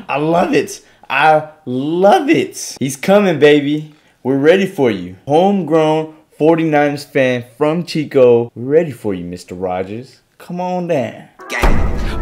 I love it. I love it. He's coming, baby. We're ready for you. Homegrown 49ers fan from Chico. We're ready for you, Mr. Rodgers. Come on down.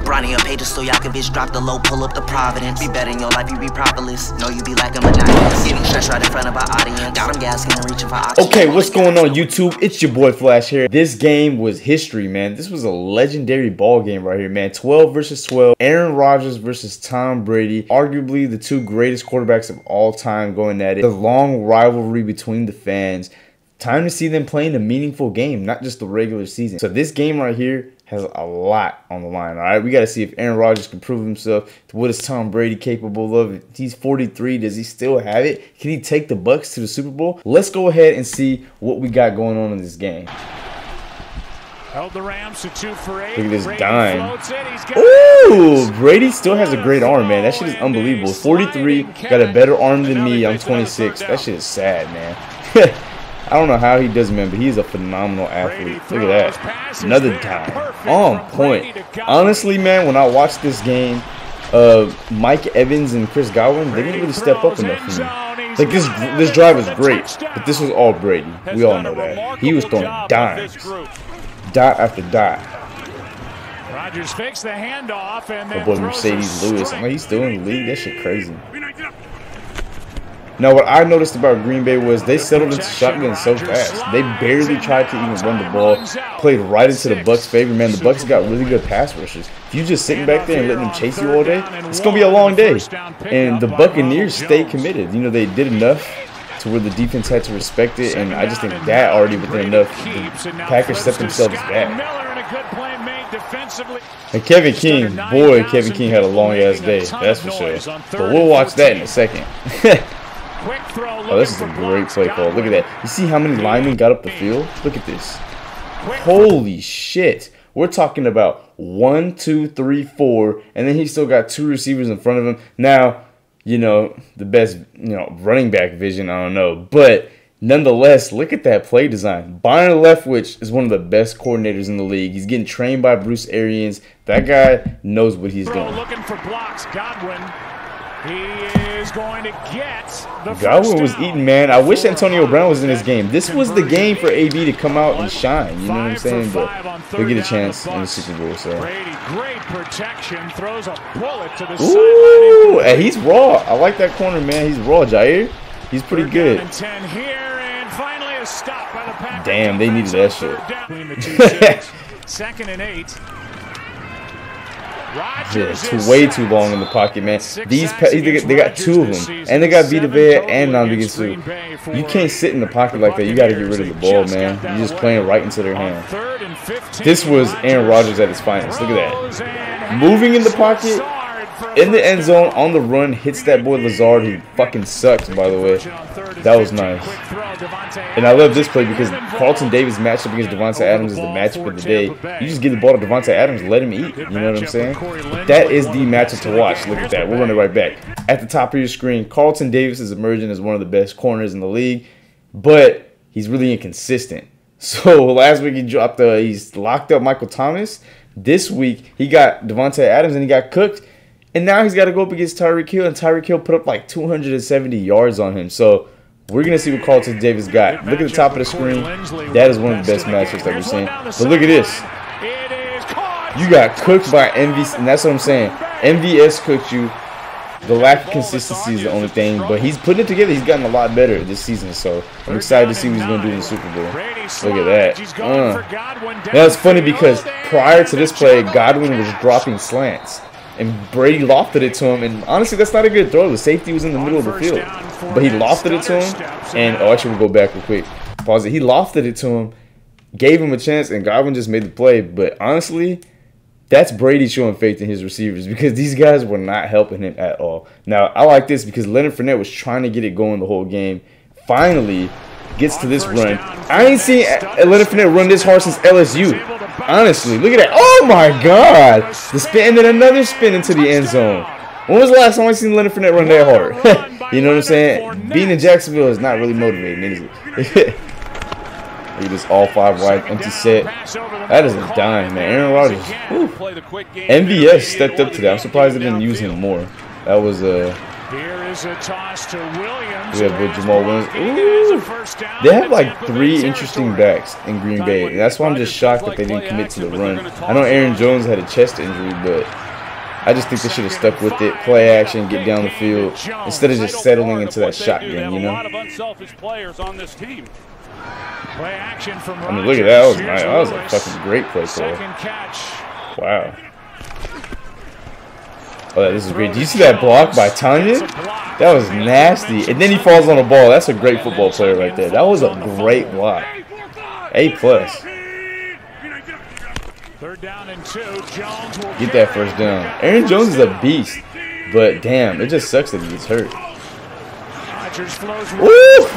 Bronny up pages so y'all can bitch drop the low, pull up the Providence. Be better in your life, you be propolis. No, you be like a maniac. Getting stretched right in front of our audience. Got them gasking and reaching for oxygen. Okay, what's going on, YouTube? It's your boy Flash here. This game was history, man. This was a legendary ball game right here, man. 12 versus 12. Aaron Rodgers versus Tom Brady. Arguably the two greatest quarterbacks of all time going at it. The long rivalry between the fans. Time to see them playing a meaningful game, not just the regular season. So this game right here has a lot on the line, all right? We got to see if Aaron Rodgers can prove himself. What is Tom Brady capable of? He's 43. Does he still have it? Can he take the Bucs to the Super Bowl? Let's go ahead and see what we got going on in this game. Held the Rams to 2 for 8. Look at this dime. Ooh, Brady still has a great arm, man. That shit is unbelievable. 43, got a better arm than me. I'm 26. That shit is sad, man. I don't know how he does, man, but he's a phenomenal athlete. Look at that. Another dime. On point. Honestly, man, when I watched this game, Mike Evans and Chris Godwin, they didn't really step up enough for me. Like, this drive was great, but this was all Brady. We all know that. He was throwing dimes. Dot after dot. Rodgers fakes the handoff and my boy Mercedes Lewis. I mean, he's still in the league. That shit crazy. Now, what I noticed about Green Bay was they settled into shotgun so fast. They barely tried to even run the ball. Played right into the Bucs' favor, man. The Bucs got really good pass rushers. If you just sitting back there and letting them chase you all day, it's going to be a long day. And the Buccaneers stayed committed. You know, they did enough to where the defense had to respect it, and I just think that already within enough, the Packers set themselves back. And Kevin King, boy, Kevin King had a long-ass day, that's for sure. But we'll watch that in a second. Oh, this is a great play call. Look at that. You see how many linemen got up the field? Look at this. Holy shit. We're talking about 1, 2, 3, 4, and then he still got 2 receivers in front of him. Now, you know, the best, running back vision, I don't know. But nonetheless, look at that play design. Byron Leftwich is one of the best coordinators in the league. He's getting trained by Bruce Arians. That guy knows what he's doing. Looking for blocks. Godwin. He is going to get the Godwin was eating, man. I wish Antonio Brown was in this game. This was the game for AB to come out and shine. You know what I'm saying? But he'll get a chance in the Super Bowl. So. Brady, great protection, throws a bullet to the sideline. Ooh, and he's raw. I like that corner, man. He's raw, Jair. He's pretty good. Damn, they needed that shit. 2nd and 8. Yeah, way too long in the pocket, man. They got 2 of them, and they got Vita Vea and Namdi Sue. You can't sit in the pocket like that. You got to get rid of the ball, man. You're just playing right into their hand. This was Aaron Rodgers at his finest. Look at that. Moving in the pocket, in the end zone, on the run, hits that boy Lazard, who fucking sucks, by the way. That was nice. And I love this play because Carlton Davis matched up against Devontae Adams is the matchup of the day. You just give the ball to Devontae Adams, let him eat. You know what I'm saying? That is the matchup to watch. Look at that. We'll run it right back. At the top of your screen, Carlton Davis is emerging as one of the best corners in the league, but he's really inconsistent. So last week he's locked up Michael Thomas. This week he got Devontae Adams and he got cooked. And now he's got to go up against Tyreek Hill, and Tyreek Hill put up like 270 yards on him. So we're going to see what Carlton Davis got. Look at the top of the screen. That is one of the best matchups that we've seen. But look at this. You got cooked by MVS, and that's what I'm saying. MVS cooked you. The lack of consistency is the only thing, but he's putting it together. He's gotten a lot better this season, so I'm excited to see what he's going to do in the Super Bowl. Look at that. Now, it's funny because prior to this play, Godwin was dropping slants. And Brady lofted it to him, and honestly, that's not a good throw. The safety was in the middle of the field, but he lofted it to him, and actually, we'll go back real quick. Pause it. He lofted it to him, gave him a chance, and Godwin just made the play. But honestly, that's Brady showing faith in his receivers because these guys were not helping him at all. Now, I like this because Leonard Fournette was trying to get it going the whole game. Finally, gets to this run. I ain't seen Leonard Fournette run this hard since LSU. Honestly, look at that. Oh, my God. The spin and then another spin into the end zone. When was the last time I seen Leonard Fournette run that hard? You know what I'm saying? Being in Jacksonville is not really motivating, is it? Look at this all 5 wide empty set. That is a dime, man. Aaron Rodgers. Whew. MVS stepped up today. I'm surprised they didn't use him more. That was Here is a toss to Williams. we have with Jamal Williams. Ooh. They have like 3 interesting backs in Green Bay. And that's why I'm just shocked that they didn't commit to the run. I know Aaron Jones had a chest injury, but I just think they should have stuck with it. Play action, get down the field, instead of just settling into that shotgun, you know? I mean, look at that. That was nice. That was a fucking great play call. Wow. Oh, this is great. Do you see that block by Tanya? That was nasty. And then he falls on the ball. That's a great football player right there. That was a great block. A+. Get that first down. Aaron Jones is a beast. But damn, it just sucks that he gets hurt. Woo!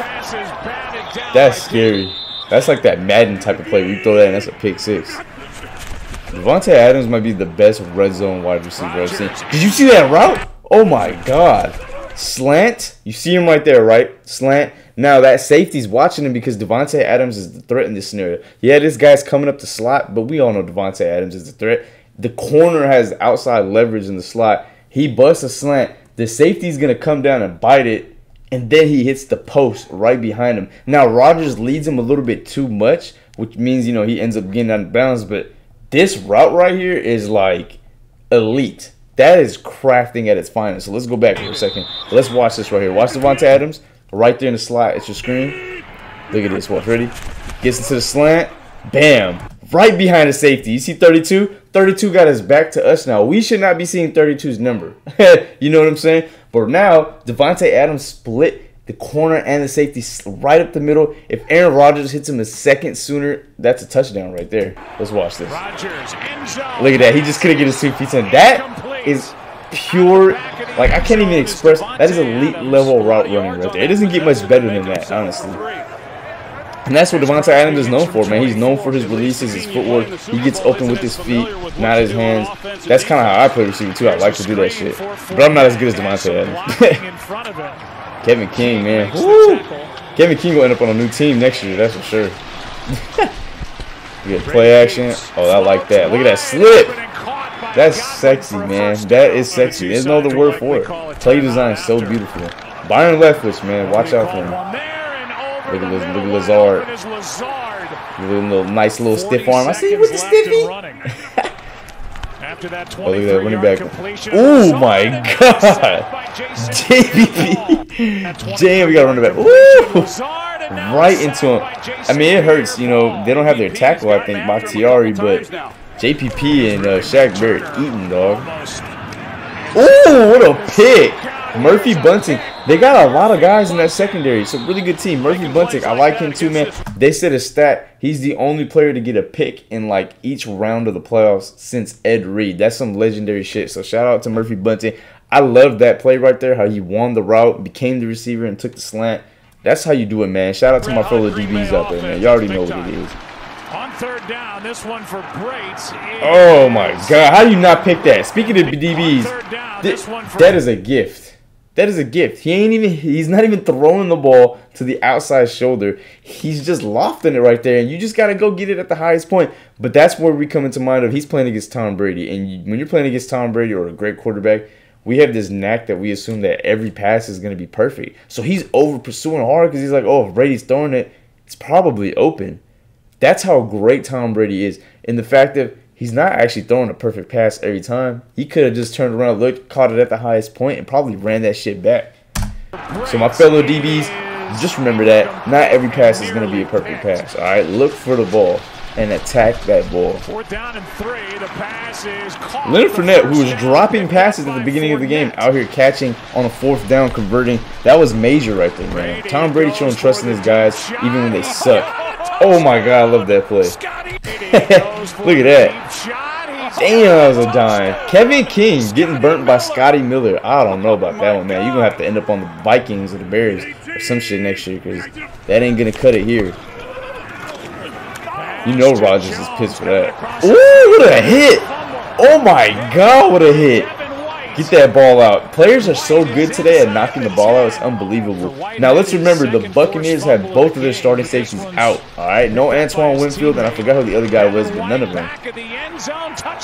That's scary. That's like that Madden type of play. We throw that and that's a pick 6. Davante Adams might be the best red zone wide receiver I've seen. Did you see that route? Oh my god. Slant. You see him right there, right? Slant. Now that safety's watching him because Davante Adams is the threat in this scenario. Yeah, this guy's coming up the slot, but we all know Davante Adams is the threat. The corner has outside leverage in the slot. He busts a slant. The safety's going to come down and bite it, and then he hits the post right behind him. Now, Rodgers leads him a little bit too much, which means, you know, he ends up getting out of bounds, but this route right here is like elite. That is crafting at its finest. So let's go back for a second. Let's watch this right here. Watch Davante Adams right there in the slot. It's your screen. Look at this. Watch. Ready? Gets into the slant. Bam. Right behind the safety. You see 32? 32 got his back to us now. We should not be seeing 32's number. You know what I'm saying? But now, Davante Adams split the corner and the safety right up the middle. If Aaron Rodgers hits him a second sooner, that's a touchdown right there. Let's watch this. Look at that. He just couldn't get his 2 feet in. That is pure, like, I can't even express. That is elite level route running right there. It doesn't get much better than that, honestly. And that's what Davante Adams is known for, man. He's known for his releases, his footwork. He gets open with his feet, not his hands. That's kind of how I play receiver, too. I like to do that shit. But I'm not as good as Davante Adams. Kevin King, man. Woo! Kevin King will end up on a new team next year, that's for sure. You get play action. Oh, I like that. Look at that slip. That's sexy, man. That is sexy. There's no other word for it. Play design is so beautiful. Byron Leftwich, man. Watch out for him. Look at Lazard. Nice little stiff arm. I see you with the stiffy. Oh, look at that running back. Oh my god. JPP. Damn, we got a running back. Ooh. Right into him. I mean, it hurts. You know, they don't have their tackle, I think, Bakhtiari, but JPP and Shaq Barrett eating, dog. Ooh, what a pick. Murphy Bunting. They got a lot of guys in that secondary. It's a really good team. Murphy Bunting, I like him too, man. They said a stat. He's the only player to get a pick in like each round of the playoffs since Ed Reed. That's some legendary shit. So shout out to Murphy Bunting. I love that play right there, how he won the route, became the receiver, and took the slant. That's how you do it, man. Shout out to my fellow DBs out there, man. You already know what it is. On third down, this one for Brady. Oh my god, how do you not pick that? Speaking of DBs, that is a gift. That is a gift. He's not even throwing the ball to the outside shoulder. He's just lofting it right there, and you just got to go get it at the highest point. But that's where we come into mind of he's playing against Tom Brady. And when you're playing against Tom Brady or a great quarterback, we have this knack that we assume that every pass is going to be perfect. So he's over pursuing hard because he's like, oh, if Brady's throwing it, it's probably open. That's how great Tom Brady is. And the fact that he's not actually throwing a perfect pass every time. He could have just turned around, looked, caught it at the highest point, and probably ran that shit back. So my fellow DBs, just remember that not every pass is going to be a perfect pass. All right, look for the ball and attack that ball. 4th down and 3. The pass is caught. Leonard Fournette, who was dropping passes at the beginning of the game, out here catching on a 4th down, converting. That was major right there, man. Tom Brady showing trust in his guys even when they suck. Oh my god, I love that play. Look at that. Damn, that was a dime. Kevin King getting burnt by Scotty Miller. I don't know about that one, man. You're going to have to end up on the Vikings or the Bears or some shit next year because that ain't going to cut it here. You know Rodgers is pissed for that. Ooh, what a hit. Oh my god, what a hit. Get that ball out. Players are so good today at knocking the ball out. It's unbelievable. Now, let's remember, the Buccaneers had both of their starting safeties out. All right? No Antoine Winfield, and I forgot who the other guy was, but none of them.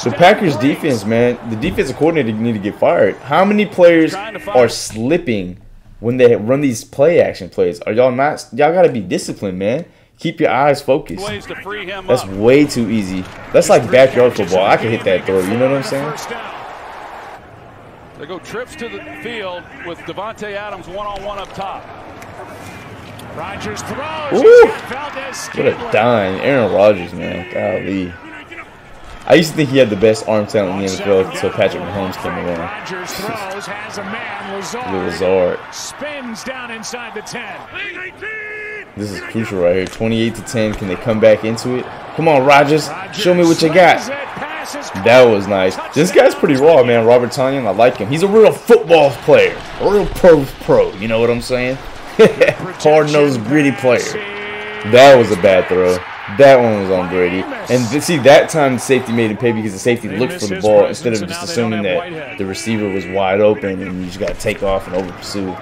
The Packers defense, man, the defensive coordinator need to get fired. How many players are slipping when they run these play action plays? Are y'all not? Y'all got to be disciplined, man. Keep your eyes focused. That's way too easy. That's like backyard football. I can hit that throw. You know what I'm saying? They go trips to the field with Devontae Adams one-on-one up top. Rodgers throws. Ooh, what a dime. Aaron Rodgers, man. Golly. I used to think he had the best arm talent in the NFL until Patrick Mahomes came along. Rodgers throws, has a man, Lazard. Spins down inside the 10. This is crucial right here. 28-10. Can they come back into it? Come on, Rodgers. Show me what you got. That was nice. This guy's pretty raw, man. Robert Tonyan, I like him. He's a real football player. A real pro. You know what I'm saying? Hard-nosed, gritty player. That was a bad throw. That one was on Brady. And see, that time the safety made him pay because the safety looked for the ball instead of just assuming that the receiver was wide open and you just got to take off and over pursue.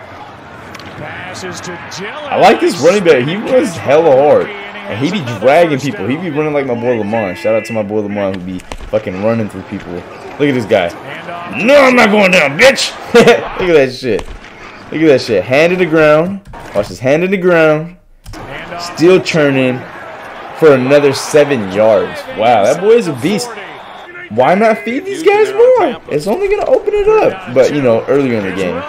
I like this running back. He runs hella hard. And he be dragging people. He be running like my boy Lamar. Shout out to my boy Lamar who be fucking running through people. Look at this guy. No, I'm not going down, bitch. Look at that shit. Look at that shit. Hand in the ground. Watch this. Hand in the ground. Still churning for another 7 yards. Wow, that boy is a beast. Why not feed these guys more? It's only going to open it up. But, you know, earlier in the game.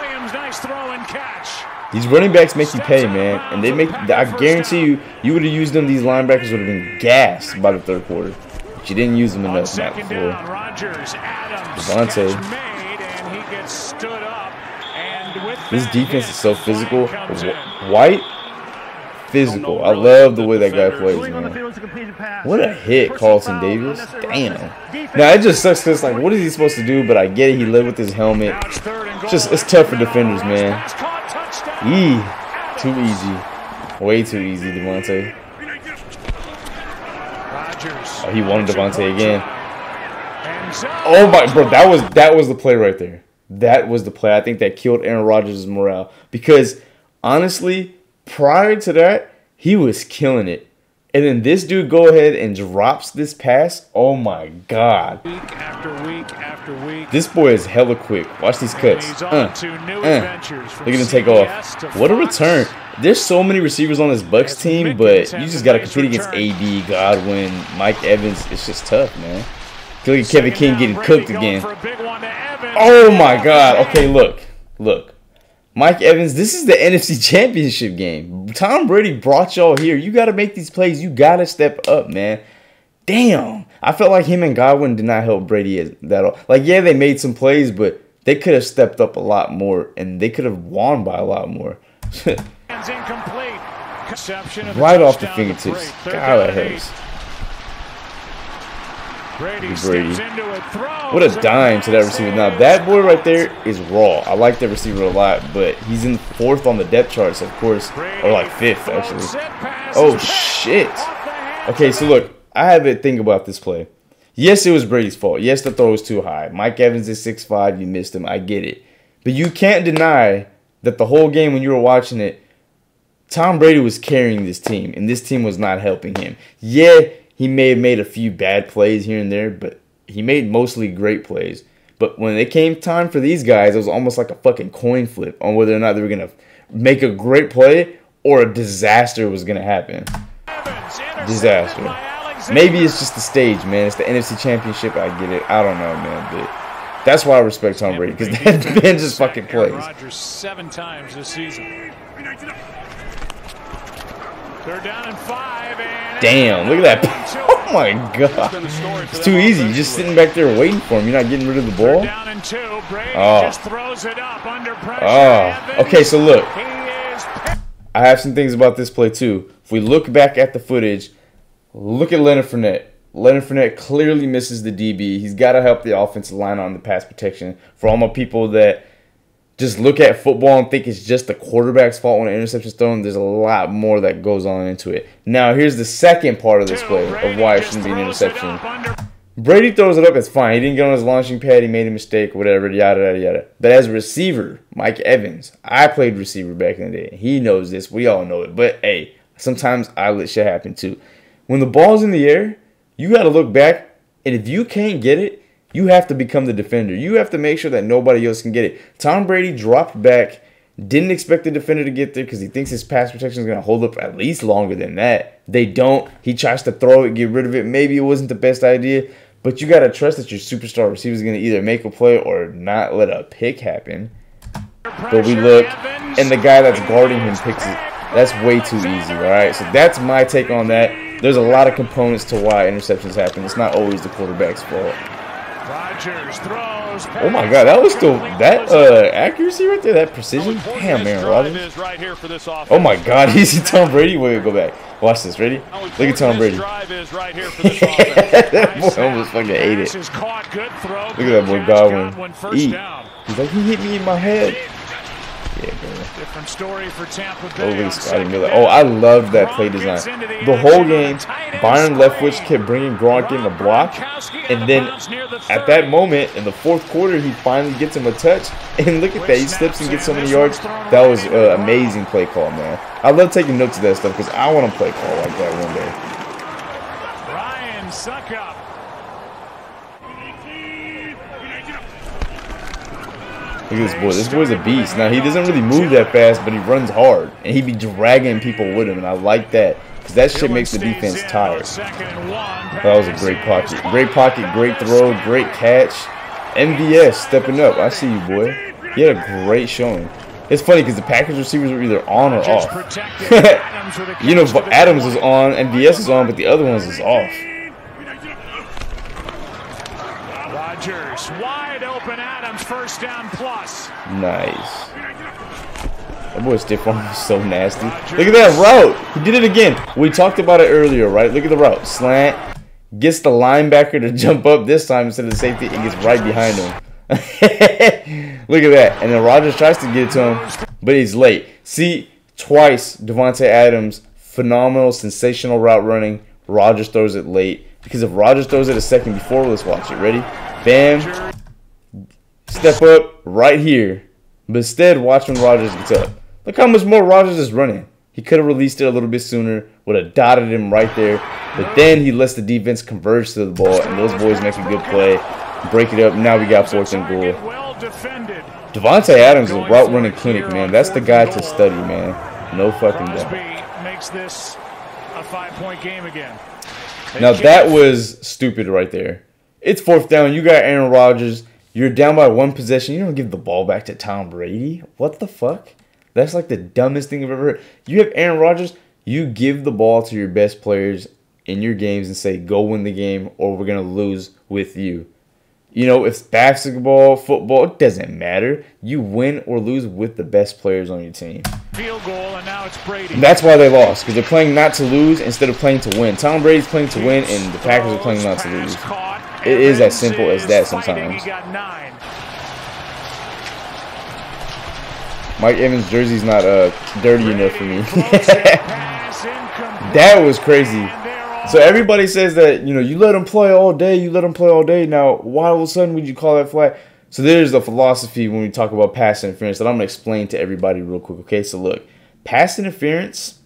These running backs make you pay, man. And they make, I guarantee you, you would have used them, these linebackers would have been gassed by the third quarter. But you didn't use them enough in that before. Devontae. This defense is so physical. White, physical. I love the way that guy plays, man. What a hit, Carlton Davis. Damn. Now, it just sucks because, like, what is he supposed to do? But I get it. He led with his helmet. It's tough for defenders, man. Too easy. Way too easy, Devontae. Oh, he wanted Devontae again. Oh my, bro, that was the play right there. That was the play. I think that killed Aaron Rodgers' morale because honestly, prior to that, he was killing it. And then this dude go ahead and drops this pass. Oh my God. Week after week after week. This boy is hella quick. Watch these cuts. Look at him take off. What a return. There's so many receivers on this Bucs team, but you just got to compete against AD, Godwin, Mike Evans. It's just tough, man. Look at Kevin King getting cooked again. Oh my God. Okay, look. Mike Evans, this is the NFC Championship game. Tom Brady brought y'all here. You got to make these plays. You got to step up, man. Damn. I felt like him and Godwin did not help Brady that all. Like, yeah, they made some plays, but they could have stepped up a lot more, and they could have won by a lot more. Right off the fingertips. God, that hurts. Brady. What a dime to that receiver. Now, that boy right there is raw. I like that receiver a lot, but he's in 4th on the depth charts, of course. Or like 5th, actually. Oh, shit. Okay, so look. I have a thing about this play. Yes, it was Brady's fault. Yes, the throw was too high. Mike Evans is 6'5". You missed him. I get it. But you can't deny that the whole game when you were watching it, Tom Brady was carrying this team, and this team was not helping him. Yeah, he may have made a few bad plays here and there, but he made mostly great plays. But when it came time for these guys, it was almost like a fucking coin flip on whether or not they were going to make a great play or a disaster was going to happen. Disaster. Maybe it's just the stage, man. It's the NFC Championship. I get it. I don't know, man. But that's why I respect Tom Brady, because that man just fucking plays. Rodgers 7 times this season. They're down in 5. And damn, look at that. Oh my God. It's too easy. You're just sitting back there waiting for him. You're not getting rid of the ball. Down in 2. Brady just throws it up under pressure. Okay, so look. I have some things about this play too. If we look back at the footage, look at Leonard Fournette. Leonard Fournette clearly misses the DB. He's got to help the offensive line on the pass protection. For all my people that just look at football and think it's just the quarterback's fault when an interception's thrown, there's a lot more that goes on into it. Now, here's the second part of this play of why it shouldn't be an interception. Brady throws it up, it's fine. He didn't get on his launching pad, he made a mistake, whatever, yada, yada, yada. But as a receiver, Mike Evans, I played receiver back in the day. He knows this. We all know it. But, hey, sometimes I let shit happen too. When the ball's in the air, you got to look back, and if you can't get it, you have to become the defender. You have to make sure that nobody else can get it. Tom Brady dropped back, didn't expect the defender to get there because he thinks his pass protection is going to hold up at least longer than that. They don't. He tries to throw it, get rid of it. Maybe it wasn't the best idea, but you got to trust that your superstar receiver is going to either make a play or not let a pick happen. But we look, and the guy that's guarding him picks it. That's way too easy, all right? So that's my take on that. There's a lot of components to why interceptions happen. It's not always the quarterback's fault. Rodgers throws. Oh my God, that was still that accuracy right there, that precision. Damn, man, Rodgers. Oh my God, easy Tom Brady. Wait, go back. Watch this. Ready? Look at Tom Brady. That boy almost fucking ate it. Look at that boy Godwin. Eat. He's like, he hit me in my head. Yeah, bro. Different story for Tampa Bay. Holy Scotty Miller. Oh, I love that play design. The whole game, Byron Leftwich kept bringing Gronk in the block. And then at that moment, in the fourth quarter, he finally gets him a touch. And look at that. He slips and gets so many yards. That was an amazing play call, man. I love taking notes of that stuff because I want to play call like that one day. Ryan Suckup. Look at this boy. This boy's a beast. Now, he doesn't really move that fast, but he runs hard. And he be dragging people with him, and I like that. Because that shit makes the defense tired. That was a great pocket. Great pocket, great throw, great catch. MVS stepping up. I see you, boy. He had a great showing. It's funny because the Packers receivers were either on or off. You know, Adams is on, MVS is on, but the other ones is off. Rodgers, wide open Adams, first down plus. Nice. That boy's stiff arm is so nasty. Look at that route. He did it again. We talked about it earlier, right? Look at the route. Slant. Gets the linebacker to jump up this time instead of the safety. It gets right behind him. Look at that. And then Rodgers tries to get it to him, but he's late. See, twice Davante Adams, phenomenal, sensational route running. Rodgers throws it late. Because if Rodgers throws it a second before, let's watch it. Ready? Bam. Step up right here. But instead, watch when Rodgers gets up. Look how much more Rodgers is running. He could have released it a little bit sooner. Would have dotted him right there. But then he lets the defense converge to the ball. And those boys make a good play. Break it up. Now we got 4th and goal. Davante Adams is a route running clinic, man. That's the guy to study, man. No fucking doubt. Makes this a 5-point game again. Now that was stupid right there. It's 4th down. You got Aaron Rodgers. You're down by 1 possession. You don't give the ball back to Tom Brady. What the fuck? That's like the dumbest thing I've ever heard. You have Aaron Rodgers. You give the ball to your best players in your games and say, go win the game or we're going to lose with you. You know, if it's basketball, football, it doesn't matter. You win or lose with the best players on your team. Field goal, and now it's Brady. And that's why they lost, because they're playing not to lose instead of playing to win. Tom Brady's playing to win, and the Packers are playing not to lose. It is as simple as that sometimes. Mike Evans' jersey's not dirty enough for me. That was crazy. So everybody says that, you know, you let them play all day, you let them play all day. Now, why all of a sudden would you call that flag? So there's a philosophy when we talk about pass interference that I'm going to explain to everybody real quick. Okay, so look, pass interference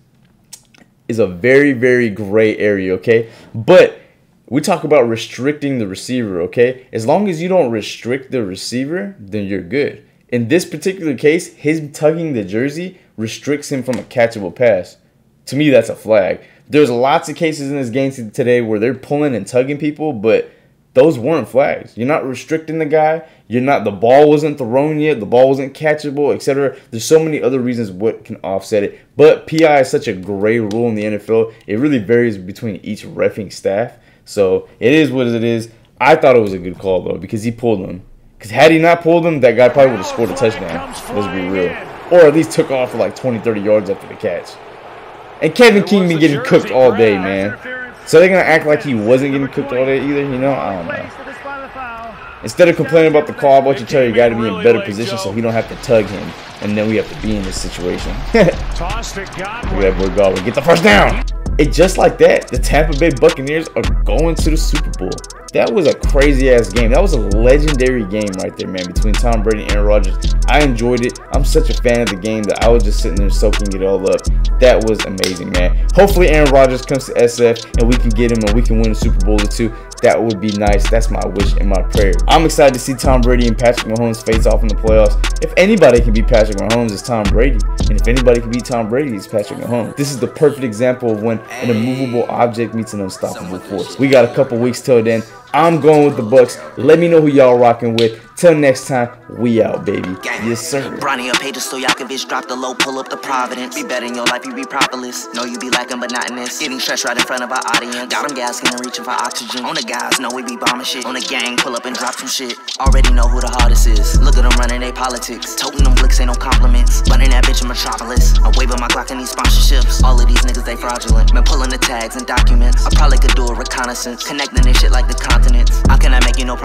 is a very, very gray area, okay? But we talk about restricting the receiver, okay? As long as you don't restrict the receiver, then you're good. In this particular case, his tugging the jersey restricts him from a catchable pass. To me, that's a flag. There's lots of cases in this game today where they're pulling and tugging people, but those weren't flags. You're not restricting the guy. The ball wasn't thrown yet. The ball wasn't catchable, etc. There's so many other reasons what can offset it. But PI is such a gray rule in the NFL. It really varies between each reffing staff. So it is what it is. I thought it was a good call, though, because he pulled him. Because had he not pulled him, that guy probably would have scored a touchdown. Let's be real. Or at least took off for like 20, 30 yards after the catch. And Kevin King been getting cooked all day, man. So they're going to act like he wasn't getting cooked all day either, you know? I don't know. Instead of complaining about the call, about you tell your guy to be in better position so he don't have to tug him. And then we have to be in this situation. Look at that boy Godwin. Get the first down! It just like that, the Tampa Bay Buccaneers are going to the Super Bowl. That was a crazy ass game. That was a legendary game right there, man, between Tom Brady and Aaron Rodgers. I enjoyed it. I'm such a fan of the game that I was just sitting there soaking it all up. That was amazing, man. Hopefully Aaron Rodgers comes to SF and we can get him and we can win a Super Bowl or two. That would be nice. That's my wish and my prayer. I'm excited to see Tom Brady and Patrick Mahomes face off in the playoffs. If anybody can beat Patrick Mahomes, it's Tom Brady. And if anybody can beat Tom Brady, it's Patrick Mahomes. This is the perfect example of when an immovable object meets an unstoppable force. We got a couple weeks till then. I'm going with the Bucs. Let me know who y'all rocking with. Till next time, we out, baby. Yes, sir. Brady up pages so Stojakovic drop the low, pull up the Providence. Be better in your life, you be propolis. Know you be lacking, but not in this. Getting stretched right in front of our audience. Got them gasking and reaching for oxygen. On the guys, know we be bombing shit. On the gang, pull up and drop some shit. Already know who the hardest is. Look at them running they politics. Toting them blicks ain't no compliments. Running that bitch in Metropolis. I'm waving my Glock in these sponsorships. All of these niggas, they fraudulent. Been pulling the tags and documents. I probably could do a reconnaissance. Connecting this shit like the continents. How can I make you no